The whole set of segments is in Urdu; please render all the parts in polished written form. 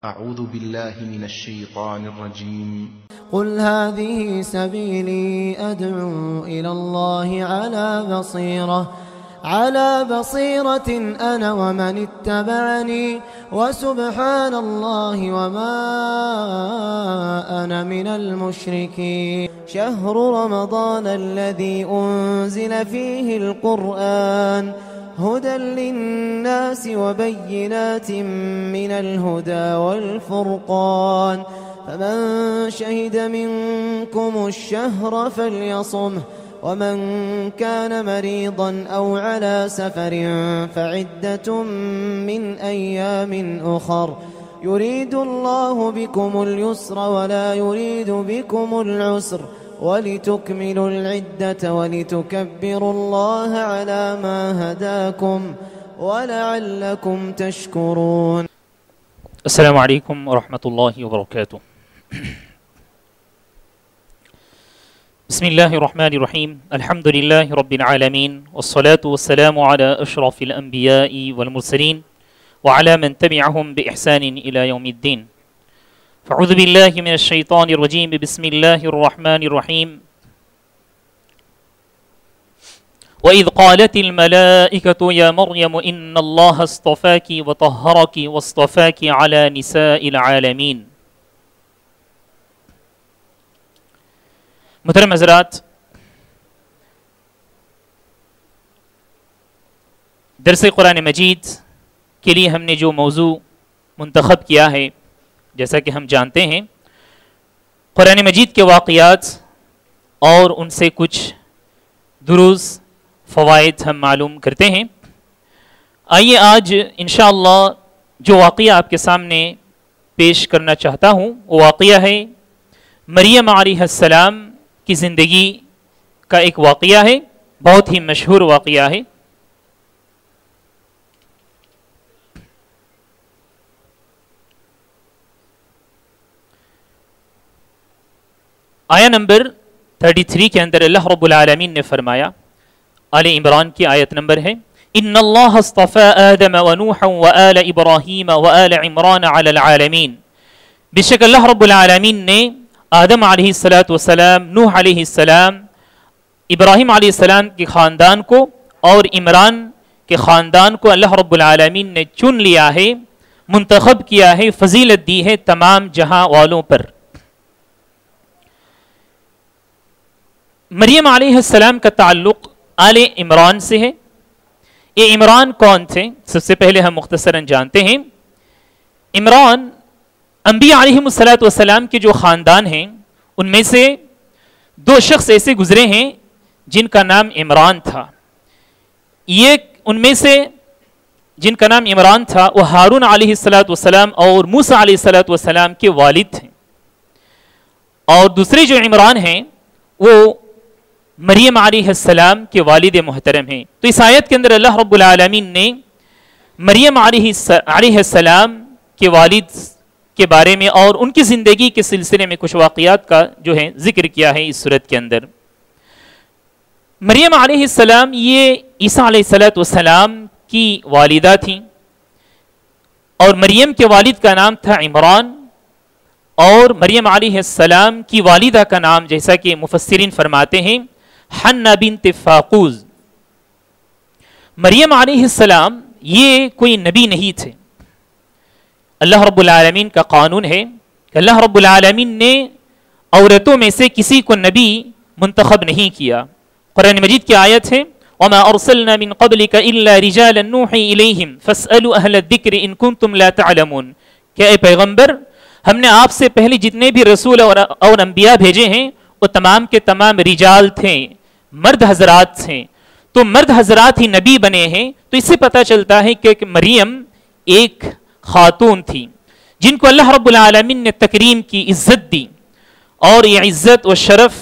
أعوذ بالله من الشيطان الرجيم. قل هذه سبيلي أدعو إلى الله على بصيرة أنا ومن اتبعني وسبحان الله وما أنا من المشركين. شهر رمضان الذي أنزل فيه القرآن هدى للناس وبينات من الهدى والفرقان، فمن شهد منكم الشهر فليصمه، ومن كان مريضا أو على سفر فعدة من أيام أخر، يريد الله بكم اليسر ولا يريد بكم العسر، ولتكملوا العدة ولتكبروا الله على ما هداكم ولعلكم تشكرون. السلام عليكم ورحمة الله وبركاته. بسم الله الرحمن الرحيم. الحمد لله رب العالمين، والصلاة والسلام على أشرف الأنبياء والمرسلين وعلى من تبعهم بإحسان إلى يوم الدين. فأعوذ بالله من الشيطان الرجيم. بسم الله الرحمن الرحيم. وإذ قالت الملائكة يا مريم إن الله اصطفاك وطهرك واصطفاك على نساء العالمين. محترم حضرات، درس قرآن مجید کے لیے ہم نے جو موضوع منتخب کیا ہے، جیسا کہ ہم جانتے ہیں قرآن مجید کے واقعات اور ان سے کچھ دروس فوائد ہم معلوم کرتے ہیں۔ آئیے آج انشاءاللہ جو واقعہ آپ کے سامنے پیش کرنا چاہتا ہوں وہ واقعہ ہے مریم علیہ السلام کی زندگی کا ایک واقعہ ہے، بہت ہی مشہور واقعہ ہے۔ آیہ نمبر 33 کے اندر اللہ رب العالمین نے فرمایا، آل عمران کی آیت نمبر ہے، ان اللہ اصطفى آدم ونوحا وآل ابراہیم وآل عمران علی العالمین۔ بے شک اللہ رب العالمین نے آدم علیہ السلام، نوح علیہ السلام، ابراہیم علیہ السلام کے خاندان کو اور عمران کے خاندان کو اللہ رب العالمین نے چن لیا ہے، منتخب کیا ہے، فضیلت دی ہے تمام جہاں والوں پر۔ مریم علیہ السلام کا تعلق آل عمران سے ہے۔ یہ عمران کون تھے؟ سب سے پہلے ہم مختصراً جانتے ہیں۔ عمران انبیاء علیہم السلام کے جو خاندان ہیں ان میں سے دو شخص ایسے گزرے ہیں جن کا نام عمران تھا۔ یہ ان میں سے جن کا نام عمران تھا وہ ہارون علیہ السلام اور موسیٰ علیہ السلام کے والد تھے، اور دوسرے جو عمران ہیں وہ مریم علیہ السلام کے والد محترم ہیں۔ تو اس آیت کے اندر اللہ رب العالمین نے مریم علیہ السلام کے والد کے بارے میں اور ان کی زندگی کے سلسلے میں کچھ واقعات کا جو ہے ذکر کیا ہے اس صورت کے اندر۔ مریم علیہ السلام یہ عیسیٰ علیہ السلام کی والدہ تھیں، اور مریم کے والد کا نام تھا عمران، اور مریم علیہ السلام کی والدہ کا نام جیسا کہ مفسرین فرماتے ہیں حنہ بنت فاقوز۔ مریم علیہ السلام یہ کوئی نبی نہیں تھے۔ اللہ رب العالمین کا قانون ہے کہ اللہ رب العالمین نے عورتوں میں سے کسی کو نبی منتخب نہیں کیا۔ قرآن مجید کی آیت ہے وَمَا أَرْسَلْنَا مِن قَبْلِكَ إِلَّا رِجَالًا نُوحِي إِلَيْهِمْ فَاسْأَلُوا أَهْلَ الذِّكْرِ إِن كُنتُمْ لَا تَعْلَمُونَ۔ کہ اے پیغمبر، ہم نے آپ سے پہلے جتنے بھی رسول اور انبیاء بھیجے ہیں وہ تمام کے تمام رجال تھے، مرد حضرات تھے، تو مرد حضرات ہی نبی بنے ہیں۔ تو اس سے پتہ چلتا ہے کہ مریم ایک خاتون تھی جن کو اللہ رب العالمین نے تکریم کی، عزت دی، اور یہ عزت و شرف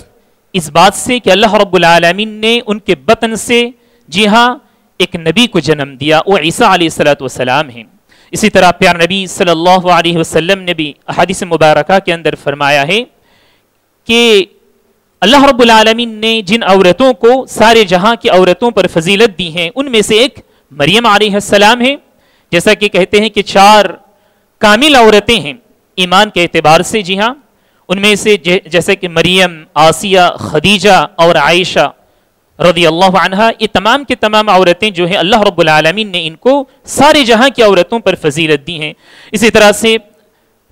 اس بات سے کہ اللہ رب العالمین نے ان کے بطن سے جی ہاں ایک نبی کو جنم دیا، وہ عیسیٰ علیہ السلام ہیں۔ اسی طرح پیار نبی صلی اللہ علیہ وسلم نے بھی احادیث مبارکہ کے اندر فرمایا ہے کہ اللہ رب العالمین نے جن عورتوں کو سارے جہاں کی عورتوں پر فضیلت دی ہیں ان میں سے ایک مریم علیہ السلام ہے، جیسا کہ کہتے ہیں کہ 4 کامل عورتیں ہیں ایمان کے اعتبار سے، جی ہاں، ان میں سے جیسے کہ مریم، آسیہ، خدیجہ اور عائشہ رضی اللہ عنہا، یہ تمام کے تمام عورتیں جو ہیں اللہ رب العالمین نے ان کو سارے جہاں کی عورتوں پر فضیلت دی ہیں۔ اسی طرح سے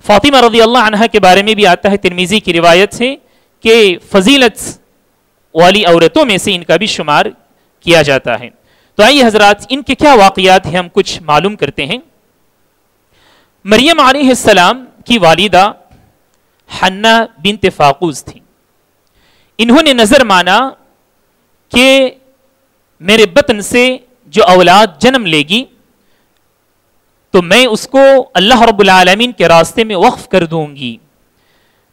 فاطمہ رضی اللہ عنہا کے بارے میں بھی آتا ہے، ترمذی کی روایت ہے کہ فضیلت والی عورتوں میں سے ان کا بھی شمار کیا جاتا ہے۔ تو آئیے حضرات، ان کے کیا واقعات ہیں ہم کچھ معلوم کرتے ہیں۔ مریم علیہ السلام کی والدہ حنہ بنت فاقوس تھی۔ انہوں نے نظر مانا کہ میرے بطن سے جو اولاد جنم لے گی تو میں اس کو اللہ رب العالمین کے راستے میں وقف کر دوں گی،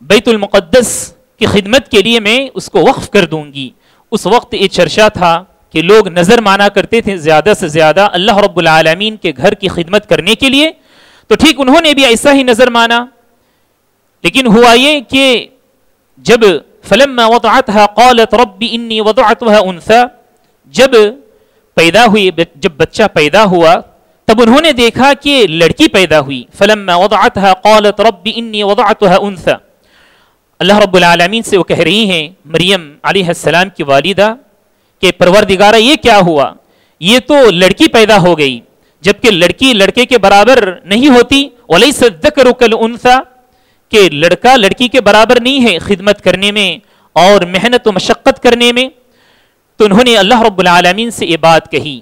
بیت المقدس کی خدمت کے لیے میں اس کو وقف کر دوں گی۔ اس وقت یہ چرچا تھا کہ لوگ نظر مانا کرتے تھے زیادہ سے زیادہ اللہ رب العالمین کے گھر کی خدمت کرنے کے لیے، تو ٹھیک انہوں نے بھی ایسا ہی نظر مانا، لیکن ہوا یہ کہ جب فلما وضعتها قالت رب انی وضعتها انثى، جب بچہ پیدا ہوا تب انہوں نے دیکھا کہ لڑکی پیدا ہوئی۔ فلما وضعتها قالت رب انی وضعتها انثى، اللہ رب العالمین سے وہ کہہ رہی ہیں مریم علیہ السلام کی والدہ کہ پروردگارہ یہ کیا ہوا، یہ تو لڑکی پیدا ہو گئی، جبکہ لڑکی لڑکے کے برابر نہیں ہوتی، ولیس الذکر کالانثى، کہ لڑکا لڑکی کے برابر نہیں ہے خدمت کرنے میں اور محنت و مشقت کرنے میں۔ تو انہوں نے اللہ رب العالمین سے یہ بات کہی،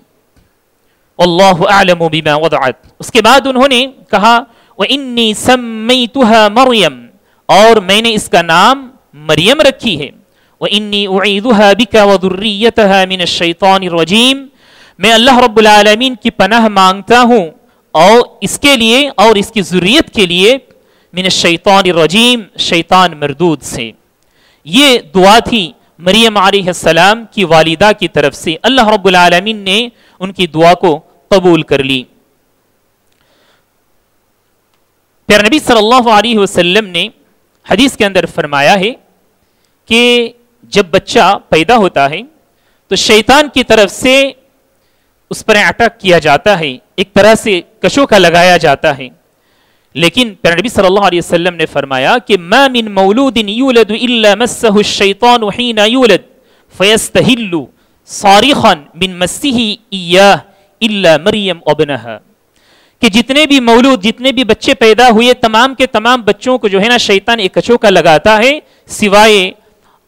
واللہ اعلم بما وضعت۔ اس کے بعد انہوں نے کہا وانی سمیتها مریم، اور میں نے اس کا نام مریم رکھی ہے، وانی اعیذها بک وذریتها من الشیطان الرجیم، میں اللہ رب العالمین کی پناہ مانگتا ہوں اور اس کے لیے اور اس کی ذریت کے لیے من الشیطان الرجیم، شیطان مردود سے۔ یہ دعا تھی مریم علیہ السلام کی والدہ کی طرف سے، اللہ رب العالمین نے ان کی دعا کو قبول کر لی۔ پیارے نبی صلی اللہ علیہ وسلم نے حدیث کے اندر فرمایا ہے کہ جب بچہ پیدا ہوتا ہے تو شیطان کی طرف سے اس پر اٹیک کیا جاتا ہے، ایک طرح سے کشو کا لگایا جاتا ہے، لیکن پیارے نبی صلی اللہ علیہ وسلم نے فرمایا کہ ما من مولود یولد الا مسه الشیطان حین یولد فیستہل صارخا من مسه ایاہ الا مریم ابنها، کہ جتنے بھی مولود، جتنے بھی بچے پیدا ہوئے، تمام کے تمام بچوں کو جو ہے نا شیطان ایک کچو کا لگاتا ہے، سوائے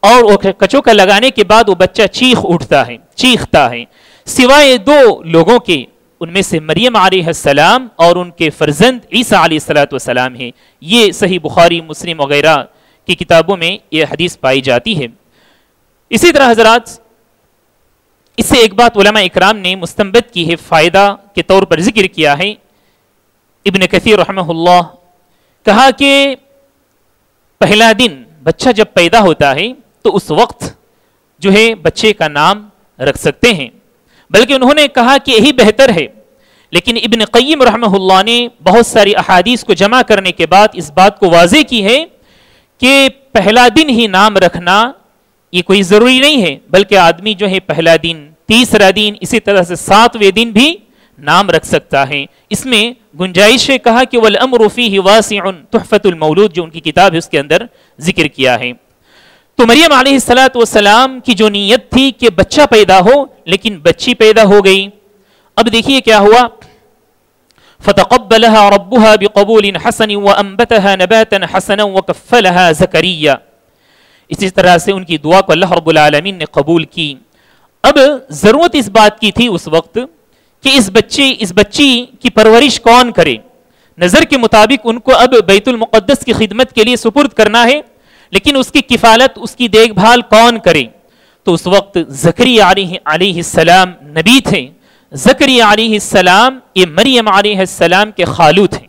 اور کچو کا لگانے کے بعد وہ بچہ چیختا ہے، سوائے دو لوگوں کے، ان میں سے مریم علیہ السلام اور ان کے فرزند عیسیٰ علیہ السلام ہیں۔ یہ صحیح بخاری، مسلم وغیرہ کی کتابوں میں یہ حدیث پائی جاتی ہے۔ اسی طرح حضرات، اس سے ایک بات علماء اکرام نے مستنبط کی ہے، فائدہ کے طور پر ذکر کیا ہے، ابن کثیر رحمہ اللہ کہا کہ پہلا دن بچہ جب پیدا ہوتا ہے تو اس وقت جو ہے بچے کا نام رکھ سکتے ہیں، بلکہ انہوں نے کہا کہ یہی بہتر ہے، لیکن ابن قیم رحمہ اللہ نے بہت ساری احادیث کو جمع کرنے کے بعد اس بات کو واضح کی ہے کہ پہلا دن ہی نام رکھنا یہ کوئی ضروری نہیں ہے، بلکہ آدمی جو ہے پہلا دن، تیسرا دن، اسی طرح سے 7ویں دن بھی نام رکھ سکتا ہے، اس میں گنجائش ہے۔ کہا کہ والامر فیہ واسع، تحفۃ المولود جو ان کی کتاب ہے اس کے اندر ذکر کیا ہے۔ تو مریم علیہ السلام کی جو نیت تھی کہ بچہ پیدا ہو، لیکن بچی پیدا ہو گئی۔ اب دیکھیے کیا ہوا، فتقبلها ربها بقبول حسن وانبتها نباتا حسنا وكفلها زكريا، اسی طرح سے ان کی دعا کو اللہ رب العالمین نے قبول کی۔ اب ضرورت اس بات کی تھی اس وقت کہ اس بچی کی پرورش کون کرے، نظر کے مطابق ان کو اب بیت المقدس کی خدمت کے لیے سپرد کرنا ہے، لیکن اس کی کفالت، اس کی دیکھ بھال کون کرے؟ تو اس وقت زکریا علیہ السلام نبی تھے، زکریا علیہ السلام یہ مریم علیہ السلام کے خالو تھے،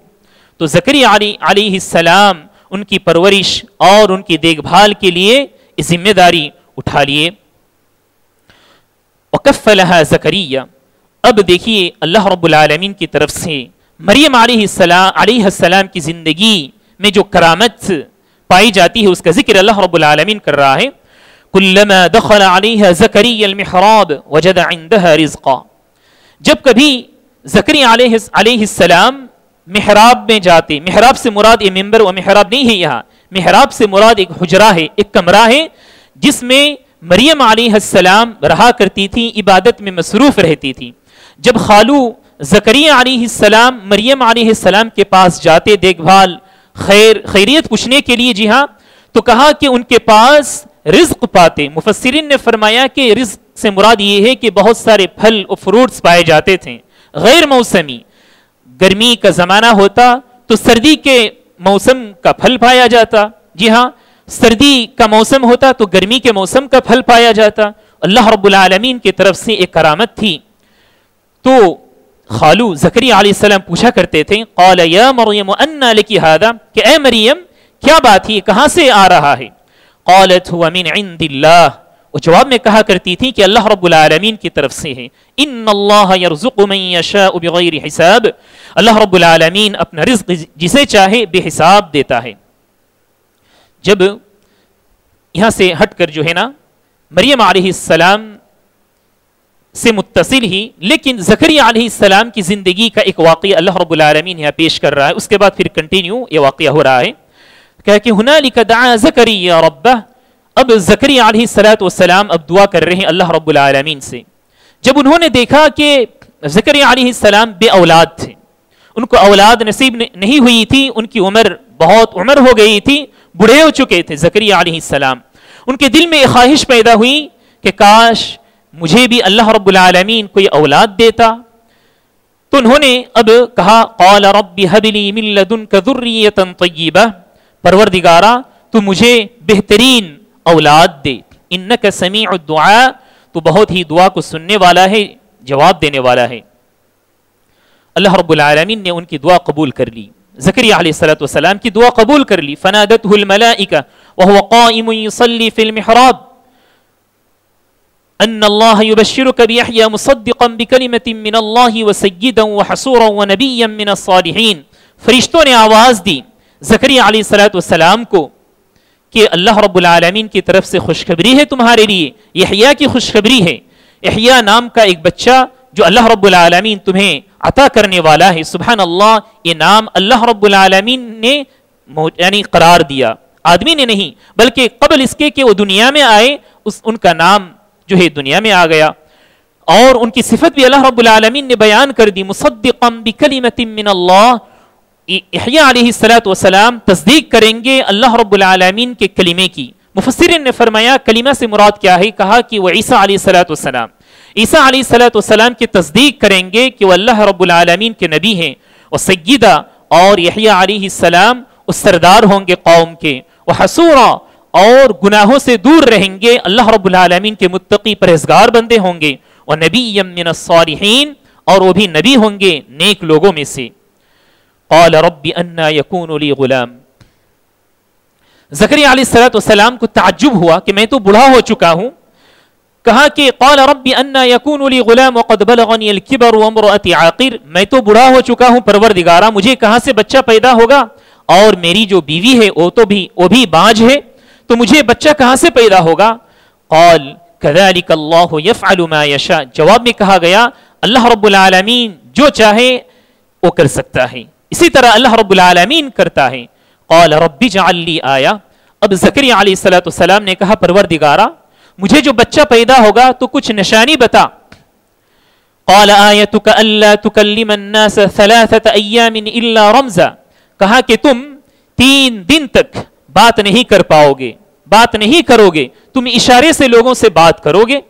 تو زکریا علیہ السلام ان کی پرورش اور ان کی دیکھ بھال کے لیے ذمہ داری اٹھا لیے۔ وکفلها زکریا، اب دیکھیے اللہ رب العالمین کی طرف سے مریم علیہ السلام کی زندگی میں جو کرامت پائی جاتی ہے اس کا ذکر اللہ رب العالمین کر رہا ہے۔ کلما دخل علیہ زکریا المحراب وجد عندها رزقا، جب کبھی زکریا علیہ السلام محراب میں جاتے, محراب سے مراد یہ ممبر و محراب نہیں ہے, یہاں محراب سے مراد ایک حجرہ ہے, ایک کمرہ ہے جس میں مریم علیہ السلام رہا کرتی تھی, عبادت میں مصروف رہتی تھی. جب خالو زکریا علیہ السلام مریم علیہ السلام کے پاس جاتے دیکھ بھال خیریت پوچھنے کے لیے, جی ہاں, تو کہا کہ ان کے پاس رزق پاتے. مفسرین نے فرمایا کہ رزق سے مراد یہ ہے کہ بہت سارے پھل اور فروٹس پائے جاتے تھے غیر موسمی. گرمی کا زمانہ ہوتا تو سردی کے موسم کا پھل پایا جاتا, جی ہاں, سردی کا موسم ہوتا تو گرمی کے موسم کا پھل پایا جاتا. اللہ رب العالمین کی طرف سے ایک کرامت تھی. تو خالو زکریا علیہ السلام پوچھا کرتے تھے, قال یا مریم انا لکی ھذا, کہ اے مریم کیا بات ہے, کہاں سے آ رہا ہے؟ قالت هو من عند اللہ, وہ جواب میں کہا کرتی تھی کہ اللہ رب العالمین کی طرف سے ہے. ان اللہ یرزق من یشاء بغیر حساب, اللہ رب العالمین اپنا رزق جسے چاہے بے حساب دیتا ہے. جب یہاں سے ہٹ کر جو ہے نا مریم علیہ السلام سے متصل ہی لیکن زکریا علیہ السلام کی زندگی کا ایک واقعہ اللہ رب العالمین یہاں پیش کر رہا ہے. اس کے بعد پھر کنٹینیو یہ واقعہ ہو رہا ہے کہ ہنالک دعا زکریا ربہ. اب زکریا علیہ السلام اب دعا کر رہے ہیں اللہ رب العالمین سے. جب انہوں نے دیکھا کہ زکریا علیہ السلام بے اولاد تھے, ان کو اولاد نصیب نہیں ہوئی تھی, ان کی بہت عمر ہو گئی تھی, بوڑھے ہو چکے تھے زکریا علیہ السلام. ان کے دل میں ایک خواہش پیدا ہوئی کہ کاش مجھے بھی اللہ رب العالمین کوئی اولاد دیتا. تو انہوں نے اب کہا, قال رب هب لي من لدنك ذرية طيبة, پروردگارا تو مجھے بہترین اولاد دے. انک سمیع الدعاء, تو بہت ہی دعا کو سننے والا ہے, جواب دینے والا ہے. اللہ رب العالمین نے ان کی دعا قبول کر لی, زکریا علیہ السلام کی دعا قبول کر لی. فنادته الملائکہ وهو قائم يصلي في المحراب ان اللہ یبشرک بیحیی مصدقا بکلمۃ من اللہ وسیدا وحصورا ونبیا من الصالحین. فرشتوں نے آواز دی زکریا علیہ السلام کو کہ اللہ رب العالمین کی طرف سے خوشخبری ہے تمہارے لیے, یحییٰ کی خوشخبری ہے. یحییٰ نام کا ایک بچہ جو اللہ رب العالمین تمہیں عطا کرنے والا ہے. سبحان اللہ, یہ نام اللہ رب العالمین نے یعنی قرار دیا, آدمی نے نہیں, بلکہ قبل اس کے کہ وہ دنیا میں آئے ان کا نام جو ہے دنیا میں آ گیا. اور ان کی صفت بھی اللہ رب العالمین نے بیان کر دی, مصدقا بکلمۃ من اللہ. یحییٰ علیہ السلام تصدیق کریں گے اللہ رب العالمین کے کلمے کی. مفسرین نے فرمایا کلمہ سے مراد کیا ہے, کہا کہ وہ عیسیٰ علیہ السلام, عیسیٰ علیہ السلام کی تصدیق کریں گے کہ وہ اللہ رب العالمین کے نبی ہیں. اور سیدہ, اور یحییٰ علیہ السلام اس سردار ہوں گے قوم کے. وحصورا, اور گناہوں سے دور رہیں گے, اللہ رب العالمین کے متقی پرہیزگار بندے ہوں گے. ونبیا من الصالحین, اور وہ بھی نبی ہوں گے نیک لوگوں میں سے. قال رب انا یکون لی غلام. زکریا علیہ السلام کو تعجب ہوا کہ میں تو بوڑھا ہو چکا ہوں. کہا کہ قال رب انا یکون لی غلام وقد بلغنی الکبر وامرأتی عاقر. میں تو بوڑھا ہو چکا ہوں پروردگارا, مجھے کہاں سے بچہ پیدا ہوگا, اور میری جو بیوی ہے وہ بھی بانجھ ہے, تو مجھے بچہ کہاں سے پیدا ہوگا. قال کذالک اللہ یفعل ما یشاء. جواب میں کہا گیا اللہ رب العالمین جو چاہے وہ کر سکتا ہے, اسی طرح اللہ رب العالمین کرتا ہے. قال رب اجعل لی آیہ. اب زکریا علیہ السلام نے کہا پروردگارا مجھے جو بچہ پیدا ہوگا تو کچھ نشانی بتا. قال آیتک الا تکلم الناس 3 ایام الا رمزا. کہا کہ تم 3 دن تک بات نہیں کر پاؤ گے, بات نہیں کرو گے, تم اشارے سے لوگوں سے بات کرو گے.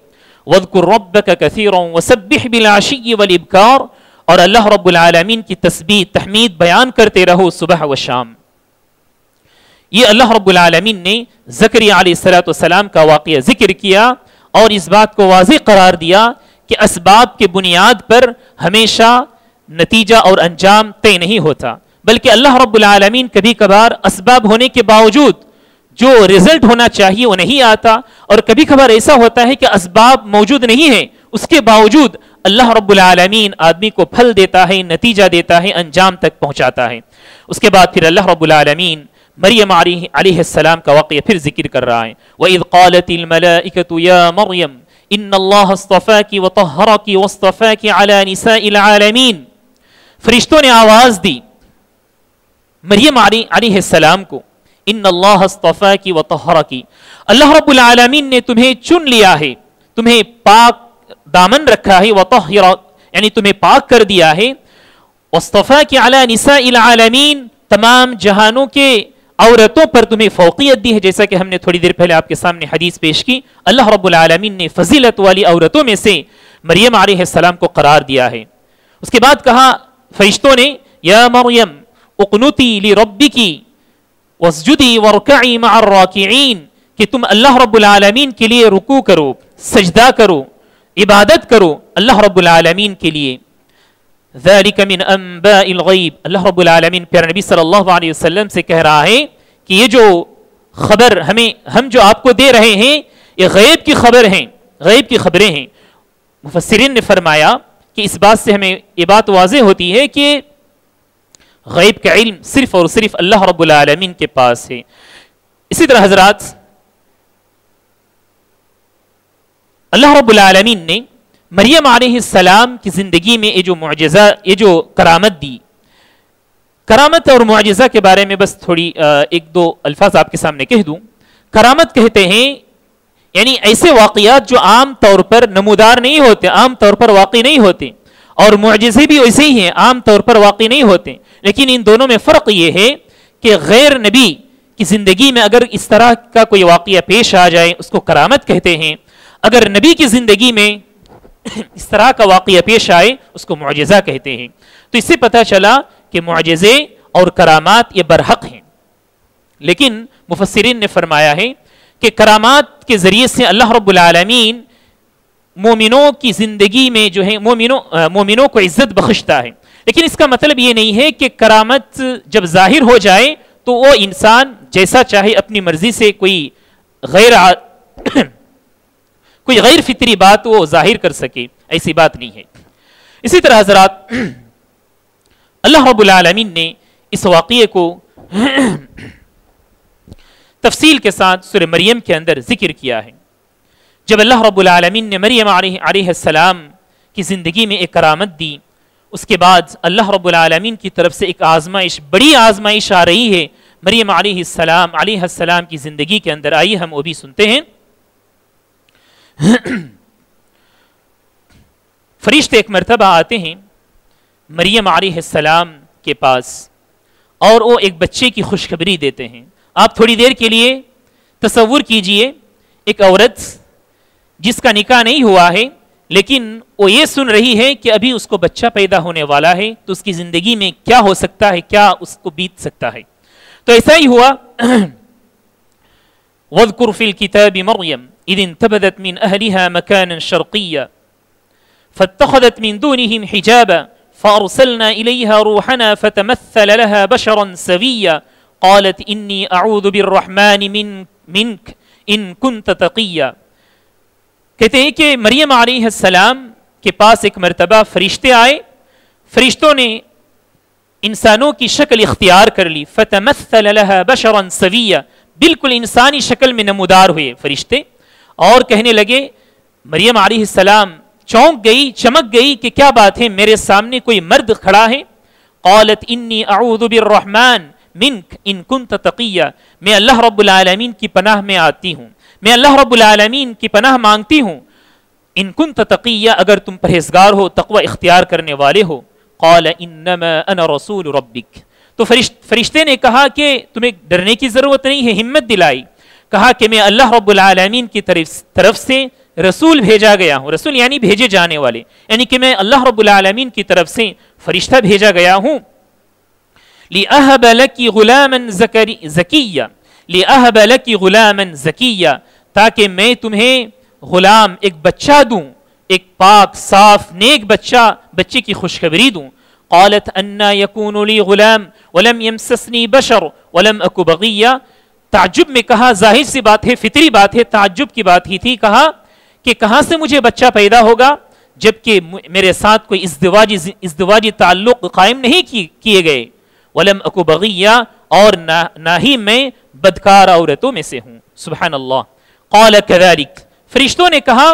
وَاذْكُرْ رَبَّكَ كَثِيرًا وَسَبِّحْ بِالْعَشِيِّ وَالْإِبْكَارِ. اور اللہ رب العالمین کی تسبیح تحمید بیان کرتے رہو صبح و شام. یہ اللہ رب العالمین نے زکریا علیہ السلام کا واقعہ ذکر کیا اور اس بات کو واضح قرار دیا کہ اسباب کے بنیاد پر ہمیشہ نتیجہ اور انجام طے نہیں ہوتا, بلکہ اللہ رب العالمین کبھی کبھار اسباب ہونے کے باوجود جو رزلٹ ہونا چاہیے وہ نہیں آتا, اور کبھی کبھار ایسا ہوتا ہے کہ اسباب موجود نہیں ہے, اس کے باوجود اللہ رب العالمین آدمی کو پھل دیتا ہے, نتیجہ دیتا ہے, انجام تک پہنچاتا ہے. اس کے بعد پھر اللہ رب العالمین مریم علیہ السلام کا واقعہ پھر ذکر کر رہا ہے. وَإِذْ قَالَتِ الْمَلَائِكَةُ يَا مَرْيَمْ إِنَّ اللَّهَ اصْطَفَاكِ وَطَهَّرَكِ وَاصْطَفَاكِ عَلَى نِسَاءِ الْعَالَمِينَ. فرشتوں نے آواز دی مریم علیہ السلام کو ان اللہ اصطفاکی وطہرکی، اللہ رب العالمین نے تمہیں چن لیا ہے، تمہیں پاک دامن رکھا ہے، وطہر یعنی تمہیں پاک کر دیا ہے، واصطفاکی علی نساء العالمین، تمام جہانوں کے عورتوں پر تمہیں فوقیت دی ہے، جیسا کہ ہم نے تھوڑی دیر پہلے آپ کے سامنے حدیث پیش کی، اللہ رب العالمین نے فضیلت والی عورتوں میں سے مریم علیہ السلام کو قرار دیا ہے۔ اس کے بعد کہا فرشتوں نے یا مریم اقنتی لربکی واسجدی وارکعی مع الراکعین، کہ تم اللہ رب العالمین کے لیے رکوع کرو، سجدہ کرو، عبادت کرو اللہ رب العالمین کے لیے۔ ذالک من انباء الغیب، اللہ رب العالمین پیارے نبی صلی اللہ علیہ وسلم سے کہہ رہا ہے کہ یہ جو خبر ہم جو آپ کو دے رہے ہیں یہ غیب کی خبر ہیں، غیب کی خبریں ہیں۔ مفسرین نے فرمایا کہ اس بات سے ہمیں یہ بات واضح ہوتی ہے کہ غیب کا علم صرف اور صرف اللہ رب العالمین کے پاس ہے۔ اسی طرح حضرات اللہ رب العالمین نے مریم علیہ السلام کی زندگی میں یہ جو معجزہ، یہ جو کرامت دی، کرامت اور معجزہ کے بارے میں بس تھوڑی ایک دو الفاظ آپ کے سامنے کہہ دوں۔ کرامت کہتے ہیں یعنی ایسے واقعات جو عام طور پر نمودار نہیں ہوتے، عام طور پر واقع نہیں ہوتے، اور معجزے بھی ویسے ہی ہیں، عام طور پر واقع نہیں ہوتے، لیکن ان دونوں میں فرق یہ ہے کہ غیر نبی کی زندگی میں اگر اس طرح کا کوئی واقعہ پیش آ جائے اس کو کرامت کہتے ہیں، اگر نبی کی زندگی میں اس طرح کا واقعہ پیش آئے اس کو معجزہ کہتے ہیں۔ تو اس سے پتہ چلا کہ معجزے اور کرامات یہ برحق ہیں، لیکن مفسرین نے فرمایا ہے کہ کرامات کے ذریعے سے اللہ رب العالمین مومنوں کی زندگی میں جو ہے مومنوں کو عزت بخشتا ہے، لیکن اس کا مطلب یہ نہیں ہے کہ کرامت جب ظاہر ہو جائے تو وہ انسان جیسا چاہے اپنی مرضی سے کوئی غیر فطری بات وہ ظاہر کر سکے، ایسی بات نہیں ہے۔ اسی طرح حضرات اللہ رب العالمین نے اس واقعے کو تفصیل کے ساتھ سورہ مریم کے اندر ذکر کیا ہے۔ جب اللہ رب العالمین نے مریم علیہ السلام کی زندگی میں ایک کرامت دی، اس کے بعد اللہ رب العالمین کی طرف سے ایک آزمائش، بڑی آزمائش آ رہی ہے مریم علیہ السلام کی زندگی کے اندر۔ آئیے ہم وہ بھی سنتے ہیں۔ فرشتے ایک مرتبہ آتے ہیں مریم علیہ السلام کے پاس اور وہ ایک بچے کی خوشخبری دیتے ہیں۔ آپ تھوڑی دیر کے لیے تصور کیجئے ایک عورت جس کا نکاح نہیں ہوا ہے لیکن وہ یہ سن رہی ہے کہ ابھی اس کو بچہ پیدا ہونے والا ہے، تو اس کی زندگی میں کیا ہو سکتا ہے، کیا اس کو بیت سکتا ہے۔ تو ایسا ہی ہوا۔ وَاذْكُرْ فِي الْكِتَابِ مَرْيَمَ إِذِ انْتَبَذَتْ مِنْ أَهْلِهَا مَكَانًا شَرْقِيًّا فَاتَّخَذَتْ مِنْ دُونِهِمْ حِجَابًا فَأَرْسَلْنَا إِلَيْهَا رُوحَنَا فَتَمَثَّلَ لَهَا بَشَرًا سَوِيًّا قالت انی اعوذ بالرحمن منک ان کنت تقیا۔ کہتے ہیں کہ مریم علیہ السلام کے پاس ایک مرتبہ فرشتے آئے، فرشتوں نے انسانوں کی شکل اختیار کر لی، فتمثل لها بشرا سویا، بالکل انسانی شکل میں نمودار ہوئے فرشتے، اور کہنے لگے، مریم علیہ السلام چونک گئی، چمک گئی کہ کیا بات ہے، میرے سامنے کوئی مرد کھڑا ہے۔ قالت انی اعوذ بالرحمن منک ان کنت تقیا، میں اللہ رب العالمین کی پناہ میں آتی ہوں، میں اللہ رب العالمین کی پناہ مانگتی ہوں، ان کنت تقیا، اگر تم پرہیزگار ہو، تقوی اختیار کرنے والے ہو۔ قال انما انا رسول ربک، تو فرشتے نے کہا کہ تمہیں ڈرنے کی ضرورت نہیں ہے، ہمت دلائی، کہا کہ میں اللہ رب العالمین کی طرف سے رسول بھیجا گیا ہوں، رسول یعنی بھیجے جانے والے، یعنی کہ میں اللہ رب العالمین کی طرف سے فرشتہ بھیجا گیا ہوں۔ لِأَهَبَ لَكِ غُلَامًا زَكِيًّا، لِأَهَبَ لَكِ غُلَامًا زَكِيًّا، تاکہ میں تمہیں غلام ایک بچہ دوں، ایک پاک صاف نیک بچے کی خوشخبری دوں۔ قالت انا يكون لي غلام ولم يمسسني بشر ولم اك بغيا، تعجب میں کہا، ظاہر سی بات ہے، فطری بات ہے، تعجب کی بات ہی تھی، کہا کہ کہاں سے مجھے بچہ پیدا ہوگا جبکہ میرے ساتھ کوئی ازدواجی تعلق قائم نہیں کیے گئے، ولم اک بغیا، اور نہ ہی میں بدکار عورتوں میں سے ہوں۔ سبحان اللہ۔ قال كذلك، فرشتوں نے کہا،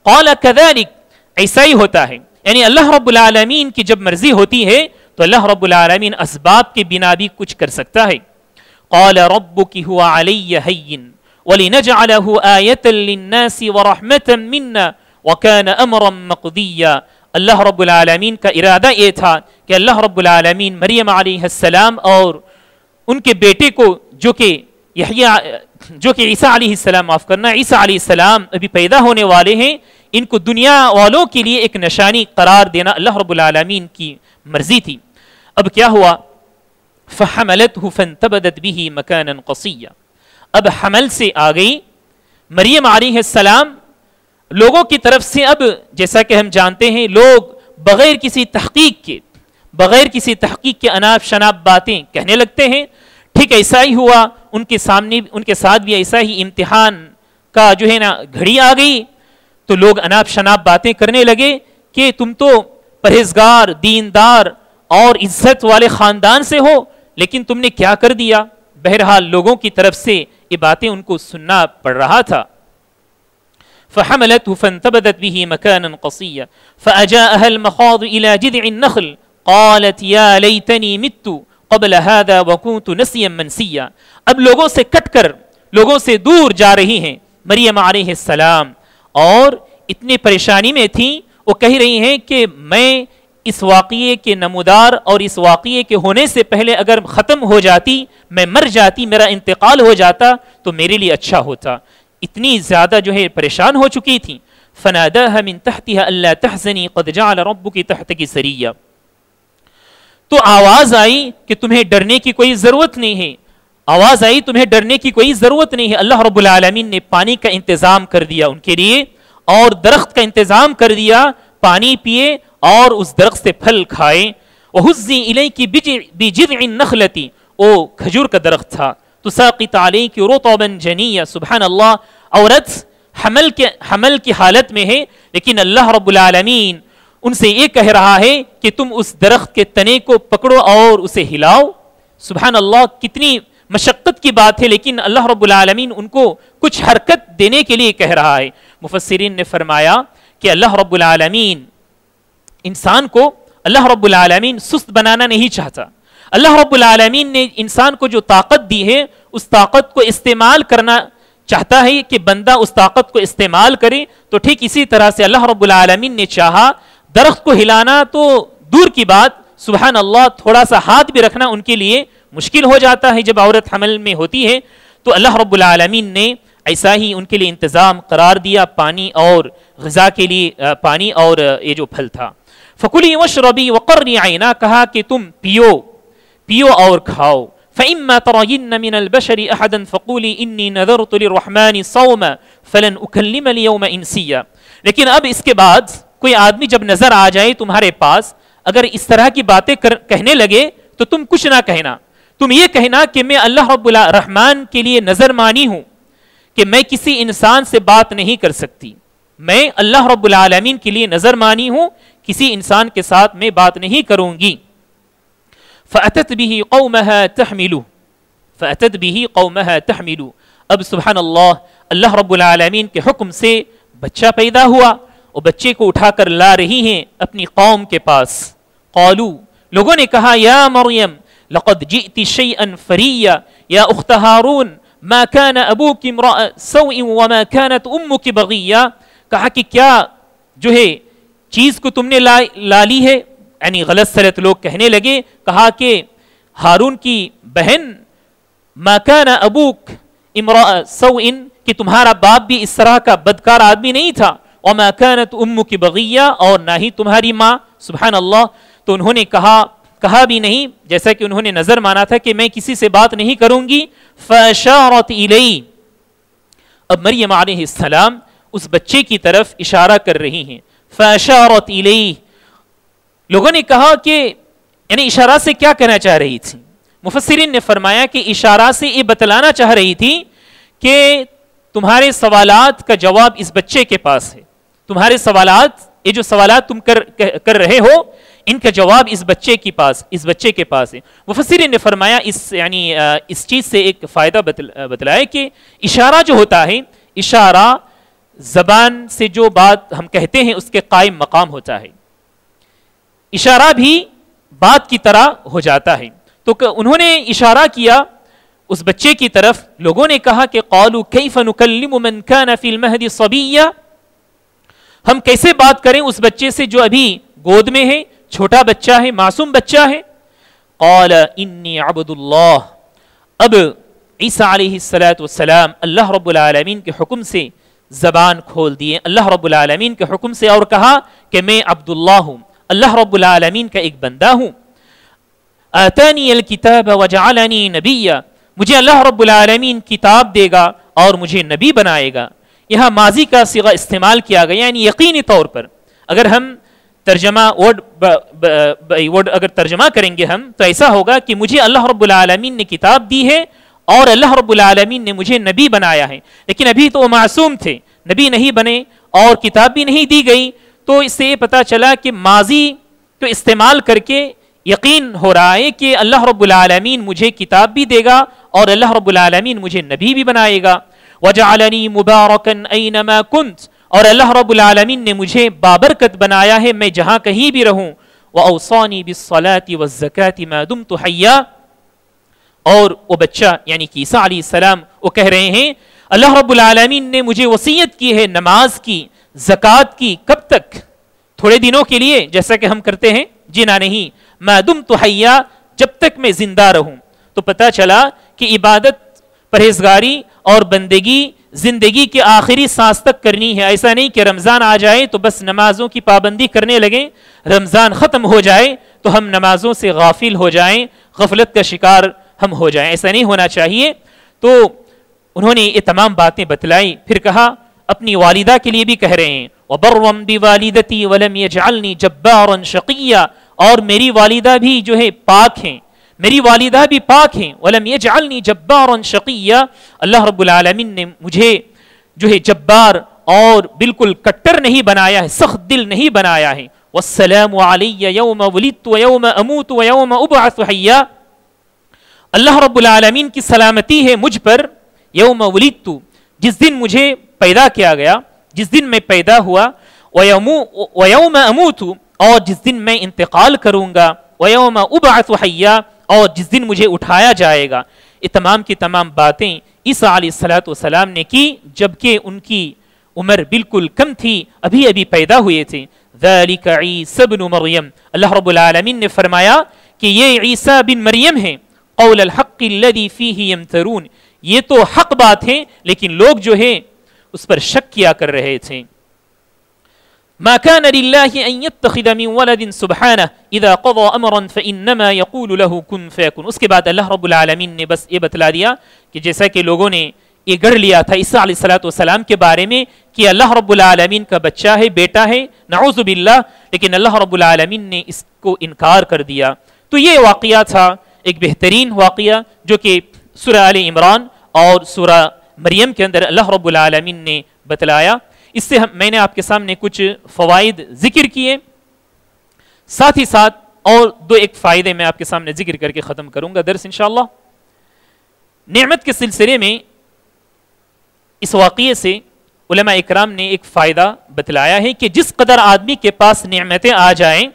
قال كذلك، ایسا ہی ہوتا ہے، یعنی اللہ رب العالمین کی جب مرضی ہوتی ہے تو اللہ رب العالمین اسباب کے بنا بھی کچھ کر سکتا ہے. قال ربک هو علی هین ولنجعله آیة للناس ورحمة منا وكان امرا مقضیا. اللہ رب العالمین کا ارادہ یہ تھا کہ اللہ رب العالمین مریم علیہ السلام اور ان کے بیٹے کو جو کہ عیسیٰ علیہ السلام معاف کرنا عیسیٰ علیہ السلام ابھی پیدا ہونے والے ہیں، ان کو دنیا والوں کے لیے ایک نشانی قرار دینا اللہ رب العالمین کی مرضی تھی. اب کیا ہوا؟ فحملته فانتبذت به مكانا قصيا. اب حمل سے آ گئی مریم علیہ السلام لوگوں کی طرف سے. اب جیسا کہ ہم جانتے ہیں لوگ بغیر کسی تحقیق کے اناپ شناپ باتیں کہنے لگتے ہیں. ٹھیک ایسا ہی ہوا ان کے ساتھ بھی ایسا ہی امتحان کا جو ہے نا گھڑی آ گئی. تو لوگ اناپ شناپ باتیں کرنے لگے کہ تم تو پرہیزگار دیندار اور عزت والے خاندان سے ہو، لیکن تم نے کیا کر دیا. بہرحال لوگوں کی طرف سے یہ باتیں ان کو سننا پڑ رہا تھا. فحملته فانتبذت به مكانا قصيا فأجاءها المخاض إلى جذع النخل قالت يا ليتني مت قبل هذا وكنت نسيا منسيا. اب لوگوں سے کٹ کر لوگوں سے دور جا رہی ہیں مریم علیہ السلام اور اتنی پریشانی میں تھیں. وہ کہہ رہی ہیں کہ میں اس واقعے کے نمودار اور اس واقعے کے ہونے سے پہلے اگر ختم ہو جاتی، میں مر جاتی، میرا انتقال ہو جاتا تو میرے لیے اچھا ہوتا. اتنی زیادہ جو ہے پریشان ہو چکی تھی. فناداها من تحتها الا تحزني قد جعل ربك تحتك سريا. تو آواز آئی کہ تمہیں ڈرنے کی کوئی ضرورت نہیں ہے. آواز آئی تمہیں ڈرنے کی کوئی ضرورت نہیں ہے. اللہ رب العالمین نے پانی کا انتظام کر دیا ان کے لیے اور درخت کا انتظام کر دیا. پانی پیے اور اس درخت سے پھل کھائے. وَهُزِّي إِلَيْكِ بِجِذْعِ النَّخْلَةِ. وہ کھجور کا درخت تھا. تُسَاقِطْ عَلَيْكِ رُطَبًا جَنِيًّا. سبحان اللہ. عورت حمل کی حالت میں ہے لیکن اللہ رب العالمین ان سے یہ کہہ رہا ہے کہ تم اس درخت کے تنے کو پکڑو اور اسے ہلاؤ. سبحان اللہ. کتنی مشقت کی بات ہے لیکن اللہ رب العالمین ان کو کچھ حرکت دینے کے لیے کہہ رہا ہے. مفسرین نے فرمایا کہ اللہ رب العالمین انسان کو اللہ رب العالمین سست بنانا نہیں چاہتا. اللہ رب العالمین نے انسان کو جو طاقت دی ہے اس طاقت کو استعمال کرنا چاہتا ہے کہ بندہ اس طاقت کو استعمال کرے. تو ٹھیک اسی طرح سے اللہ رب العالمین نے چاہا درخت کو ہلانا تو دور کی بات، سبحان اللہ تھوڑا سا ہاتھ بھی رکھنا ان کے لیے مشکل ہو جاتا ہے جب عورت حمل میں ہوتی ہے. تو اللہ رب العالمین نے ایسا ہی ان کے لیے انتظام قرار دیا پانی اور غذا کے لیے پانی اور یہ جو پھل تھا. فَكُلِي وَاشْرَبِي وَقَرِّي عَيْنَا. کہا کہ تم پیو اور کھاؤ. فَإِمَّا تَرَيِنَّ مِنَ الْبَشَرِ أَحَدًا فَقُولِي إِنِّي نَذَرْتُ لِلرَّحْمَنِ صَوْمًا فَلَنْ أُكَلِّمَ الْيَوْمَ إِنْسِيًّا. لیکن اب اس کے بعد کوئی آدمی جب نظر آ جائے تمہارے پاس اگر اس طرح کی باتیں کہنے لگے تو تم کچھ نہ کہنا. تم یہ کہنا کہ میں اللہ رب الرحمن کے لیے نظر مانی ہوں کہ میں کسی انسان سے بات نہیں کر سکتی. میں اللہ رب العالمین کے لیے نظر مانی ہوں، کسی انسان کے ساتھ میں بات نہیں کروں گی. فَأَتَتْ بِهِ قَوْمَهَا تَحْمِلُ. اب سبحان اللہ رب العالمین کے حکم سے بچہ پیدا ہوا اور بچے کو اٹھا کر لا رہی ہیں اپنی قوم کے پاس. قالوا. لوگوں نے کہا یا مریم لقد جئت شيئا فريا يا اخت هارون ما كان ابوك امرأ سوء وما كانت امك بغيا. کہا کہ کیا جو ہے چیز کو تم نے لا لی ہے، یعنی غلط سلط لوگ کہنے لگے. کہا کہ ہارون کی بہن ما كان ابوك امرأ سوء کہ تمہارا باپ بھی اس طرح کا بدکار آدمی نہیں تھا. وما كانت امك بغيا اور نہ ہی تمہاری ماں. سبحان اللہ. تو انہوں نے کہا بھی نہیں جیسا کہ انہوں نے نظر مانا تھا کہ میں کسی سے بات نہیں کروں گی. فاشارت الی. اب مریم علیہ السلام اس بچے کی طرف اشارہ کر رہی ہیں. فاشارت الی. لوگوں نے کہا کہ یعنی اشارہ سے کیا کہنا چاہ رہی تھی؟ مفسرین نے فرمایا کہ اشارہ سے یہ بتلانا چاہ رہی تھی کہ تمہارے سوالات کا جواب اس بچے کے پاس ہے. تمہارے سوالات، یہ جو سوالات تم کر رہے ہو ان کا جواب اس بچے کے پاس ہے. مفسرین نے فرمایا اس چیز سے ایک فائدہ بتلایا کہ اشارہ جو ہوتا ہے، اشارہ زبان سے جو بات ہم کہتے ہیں اس کے قائم مقام ہوتا ہے. اشارہ بھی بات کی طرح ہو جاتا ہے. تو انہوں نے اشارہ کیا اس بچے کی طرف. لوگوں نے کہا کہ قالوا کیف نکلم من کان فی المہد صبیا, ہم کیسے بات کریں اس بچے سے جو ابھی گود میں ہے, چھوٹا بچہ ہے, معصوم بچہ ہے. قال انی عبد اللہ, اب عیسیٰ علیہ السلام اللہ رب العالمین کے حکم سے زبان کھول دیے, اللہ رب العالمین کے حکم سے, اور کہا کہ میں عبداللہ ہوں, اللہ رب العالمین کا ایک بندہ ہوں. آتانی الکتاب وجعلنی نبیا, مجھے اللہ رب العالمین کتاب دے گا اور مجھے نبی بنائے گا. یہاں ماضی کا صیغہ استعمال کیا گیا, یعنی یقینی طور پر اگر ہم ترجمہ ورڈ اگر ترجمہ کریں گے ہم, تو ایسا ہوگا کہ مجھے اللہ رب العالمین نے کتاب دی ہے اور اللہ رب العالمین نے مجھے نبی بنایا ہے. لیکن ابھی تو وہ معصوم تھے, نبی نہیں بنے اور کتاب بھی نہیں دی گئی. تو اس سے یہ پتا چلا کہ ماضی کو استعمال کر کے یقین ہو رہا ہے کہ اللہ رب العالمین مجھے کتاب بھی دے گا اور اللہ رب العالمین مجھے نبی بھی بنائے گا. وجعلنی مبارکا اینما کنت, اور اللہ رب العالمین نے مجھے بابرکت بنایا ہے میں جہاں کہیں بھی رہوں. وأوصانی بالصلاة والزکاة ما دمت حیا, اور وہ بچہ یعنی کہ عیسیٰ علیہ السلام وہ کہہ رہے ہیں اللہ رب العالمین نے مجھے وصیت کی ہے نماز کی, زکوٰۃ کی. کب تک؟ تھوڑے دنوں کے لیے جیسا کہ ہم کرتے ہیں, جنا نہیں. ما دمت حیا, جب تک میں زندہ رہوں. تو پتہ چلا کہ عبادت, پرہیزگاری اور بندگی زندگی کے آخری سانس تک کرنی ہے. ایسا نہیں کہ رمضان آ جائے تو بس نمازوں کی پابندی کرنے لگیں, رمضان ختم ہو جائے تو ہم نمازوں سے غافل ہو جائیں, غفلت کا شکار ہم ہو جائیں. ایسا نہیں ہونا چاہیے. تو انہوں نے یہ تمام باتیں بتلائی. پھر کہا اپنی والدہ کے لیے بھی کہہ رہے ہیں وَبَرًّا بِوَالِدَتِي وَلَمْ يَجْعَلْنِي جَبَّارًا شَقِيًّا, اور میری والدہ بھی جو ہے پاک ہیں, میری والدہ بھی پاک ہیں. وَلَمْ يَجْعَلْنِي جَبَّارًا شَقِيًّا, اللہ رب العالمین نے مجھے جو ہے جبار اور بالکل کٹر نہیں بنایا ہے, سخت دل نہیں بنایا ہے. وَالسَّلَامُ عَلَيَّ يَوْمَ وُلِدتُّ وَيَوْمَ أَمُوتُ وَيَوْمَ أُبْعَثُ حَيًّا, اللہ رب العالمین کی سلامتی ہے مجھ پر. یوم ولدت, جس دن مجھے پیدا کیا گیا, جس دن میں پیدا ہوا. ویوم اموت, اور جس دن میں انتقال کروں گا. ویوم ابعث حیا, اور جس دن مجھے اٹھایا جائے گا. یہ تمام کی تمام باتیں عیسیٰ علیہ السلام نے کی جبکہ ان کی عمر بالکل کم تھی, ابھی ابھی پیدا ہوئے تھے. ذالک عیسی ابن مریم, اللہ رب العالمین نے فرمایا کہ یہ عیسیٰ بن مریم ہیں. قول الحق الذی فیہ یمترون, یہ تو حق بات ہے لیکن لوگ جو ہیں اس پر شک کیا کر رہے تھے. ما كان لله ان يتخذ من ولد سبحانه اذا قضى امرا فانما يقول له كن فيكون. اس کے بعد اللہ رب العالمین نے بس یہ بتلا دیا کہ جیسا کہ لوگوں نے یہ گڑھ لیا تھا عیسیٰ علیہ السلام کے بارے میں کہ اللہ رب العالمین کا بچہ ہے, بیٹا ہے, نعوذ باللہ, لیکن اللہ رب العالمین نے اس کو انکار کر دیا. تو یہ واقعہ تھا ایک بہترین واقعہ جو کہ سورہ آل عمران اور سورہ مریم کے اندر اللہ رب العالمین نے بتلایا. اس سے میں نے آپ کے سامنے کچھ فوائد ذکر کیے, ساتھ ہی ساتھ اور ایک فائدے میں آپ کے سامنے ذکر کر کے ختم کروں گا درس انشاءاللہ. نعمت کے سلسلے میں اس واقعے سے علماء اکرام نے ایک فائدہ بتلایا ہے کہ جس قدر آدمی کے پاس نعمتیں آ جائیں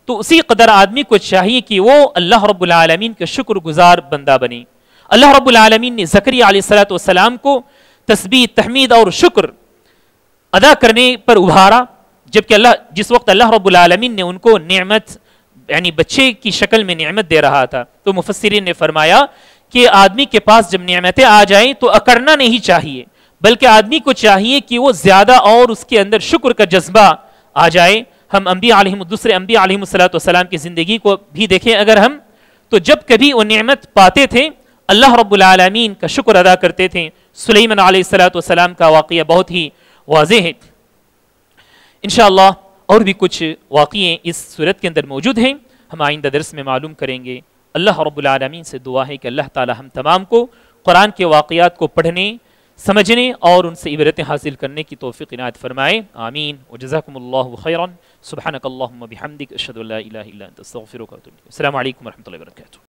تو اسی قدر آدمی کو چاہیے کہ وہ اللہ رب العالمین کے شکر گزار بندہ بنے. اللہ رب العالمین نے زکریا علیہ السلام کو تسبیح, تحمید اور شکر ادا کرنے پر ابھارا, جبکہ جس وقت اللہ رب العالمین نے ان کو نعمت یعنی بچے کی شکل میں نعمت دے رہا تھا. تو مفسرین نے فرمایا کہ آدمی کے پاس جب نعمتیں آ جائیں تو اکڑنا نہیں چاہیے, بلکہ آدمی کو چاہیے کہ وہ زیادہ اور اس کے اندر شکر کا جذبہ آ جائے. ہم دوسرے انبیاء علیہم السلام کی زندگی کو بھی دیکھیں اگر ہم, تو جب کبھی وہ نعمت پاتے تھے اللہ رب العالمین کا شکر ادا کرتے تھے. سلیمان علیہ السلام کا واقعہ بہت ہی واضح ہے. انشاءاللہ اور بھی کچھ واقعے اس صورت کے اندر موجود ہیں, ہم آئندہ درس میں معلوم کریں گے. اللہ رب العالمین سے دعا ہے کہ اللہ تعالی ہم تمام کو قرآن کے واقعات کو پڑھنے, سمجھنے اور ان سے عبرتیں حاصل کرنے کی توفیق عنایت فرمائے. آمین. وجزاکم اللہ خیرا. سبحانک اللہم بحمدک, اشہد ان لا الہ الا انت استغفرک واتوب الیک. السلام علیکم ورحمۃ اللہ وبرکاتہ.